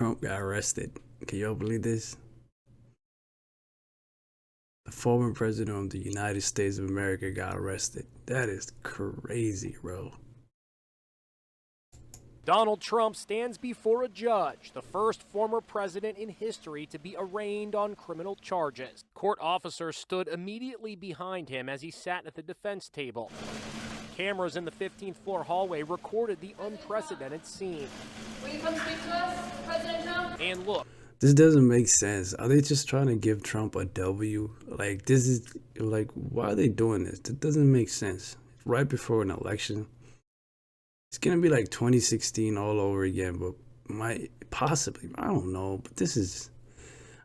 Trump got arrested. Can y'all believe this? The former president of the United States of America got arrested. That is crazy, bro. Donald Trump stands before a judge, the first former president in history to be arraigned on criminal charges. Court officers stood immediately behind him as he sat at the defense table. Cameras in the 15th floor hallway recorded the unprecedented scene. Will you come speak to us, President Trump? And look. This doesn't make sense. Are they just trying to give Trump a W? Like, this is, like, why are they doing this? It doesn't make sense. Right before an election. It's going to be like 2016 all over again, but possibly, I don't know. But this is,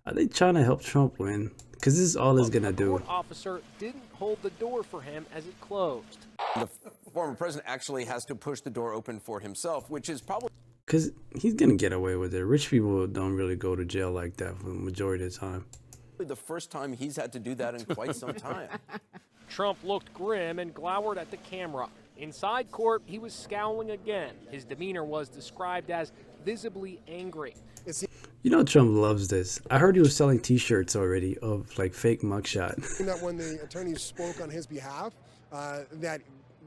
are they trying to help Trump win? Because this is all it's going to do. The court officer didn't hold the door for him as it closed. The former president actually has to push the door open for himself, which is probably... Because he's going to get away with it. Rich people don't really go to jail like that for the majority of the time. the first time he's had to do that in quite some time. Trump looked grim and glowered at the camera. Inside court, he was scowling again. His demeanor was described as visibly angry. You know Trump loves this. I heard he was selling T-shirts already of like fake mugshot. That when the attorneys spoke on his behalf, that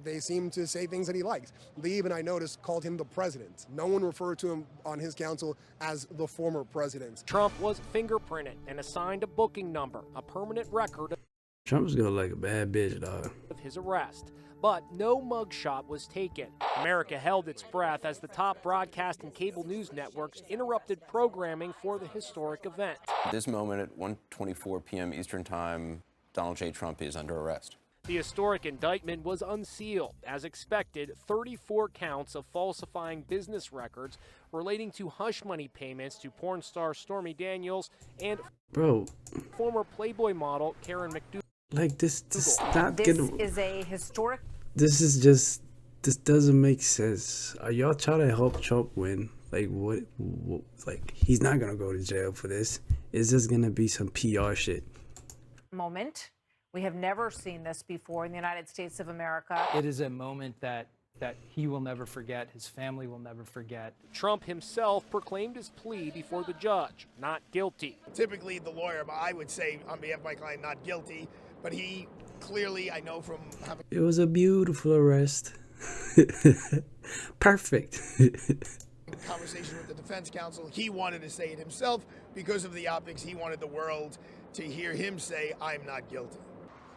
they seemed to say things that he liked. They even, I noticed, called him the president. No one referred to him on his counsel as the former president. Trump was fingerprinted and assigned a booking number, a permanent record Trump's gonna like a bad bitch, dog. of his arrest. But no mugshot was taken. America held its breath as the top broadcast and cable news networks interrupted programming for the historic event. At this moment, at 1:24 p.m. Eastern Time, Donald J. Trump is under arrest. The historic indictment was unsealed. As expected, 34 counts of falsifying business records relating to hush money payments to porn star Stormy Daniels and former Playboy model Karen McDougal. Like this not This getting. is a historic. This is just. This doesn't make sense. Are y'all trying to help Trump win? Like what? Like he's not gonna go to jail for this. It's just gonna be some PR shit. Moment. We have never seen this before in the United States of America. It is a moment that he will never forget, his family will never forget. Trump himself proclaimed his plea before the judge, not guilty. Typically, the lawyer, I would say on behalf of my client, not guilty, but he clearly, I know from having... It was a beautiful arrest. Perfect. conversation with the defense counsel, he wanted to say it himself because of the optics. He wanted the world to hear him say, I'm not guilty.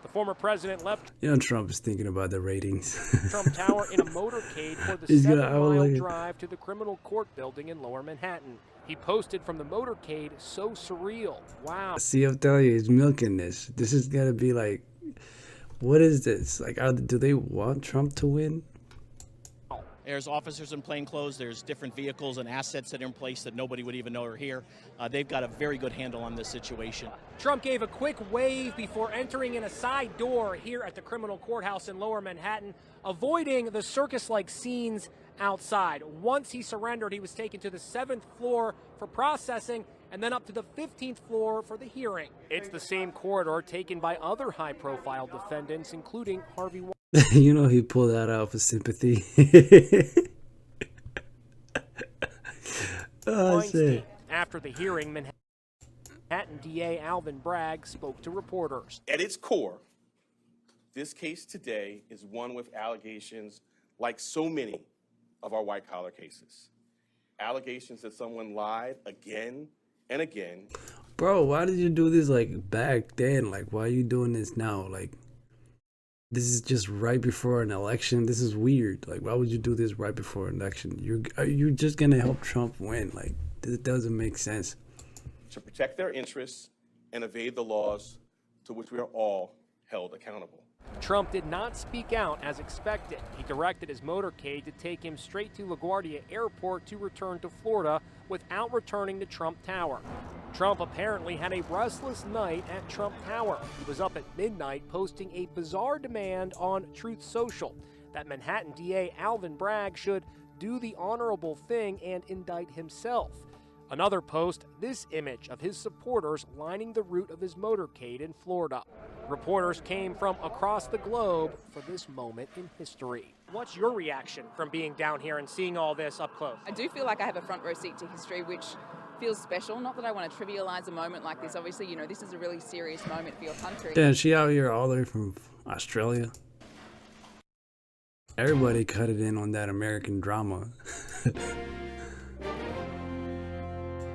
The former president left You know Trump is thinking about the ratings. Trump Tower in a motorcade for the He's gonna 7-mile outline it. drive to the criminal court building in Lower Manhattan. He posted from the motorcade, so surreal. Wow. See, I'm telling you, he's milking this. This is gonna be like, what is this? Like, do they want Trump to win? There's officers in plain clothes. There's different vehicles and assets that are in place that nobody would even know are here. They've got a very good handle on this situation. Trump gave a quick wave before entering in a side door here at the criminal courthouse in Lower Manhattan, avoiding the circus-like scenes outside. Once he surrendered, he was taken to the 7th floor for processing and then up to the 15th floor for the hearing. It's the same corridor taken by other high-profile defendants, including Harvey Weinstein. You know he pulled that out for sympathy. Oh, shit. After the hearing, Manhattan DA Alvin Bragg spoke to reporters. At its core, this case today is one with allegations like so many of our white-collar cases. Allegations that someone lied again and again. Bro, why did you do this like back then? Like, why are you doing this now? Like, this is just right before an election. This is weird. Like, why would you do this right before an election? You're just gonna help Trump win. Like, this doesn't make sense. To protect their interests and evade the laws to which we are all held accountable. Trump did not speak out as expected. He directed his motorcade to take him straight to LaGuardia Airport to return to Florida without returning to Trump Tower. Trump apparently had a restless night at Trump Tower. He was up at midnight posting a bizarre demand on Truth Social that Manhattan DA Alvin Bragg should do the honorable thing and indict himself. Another post, this image of his supporters lining the route of his motorcade in Florida. Reporters came from across the globe for this moment in history. What's your reaction from being down here and seeing all this up close? I do feel like I have a front row seat to history, which feels special. Not that I want to trivialize a moment like this. Obviously, you know, this is a really serious moment for your country. Damn, she out here all the way from Australia. Everybody cut it in on that American drama.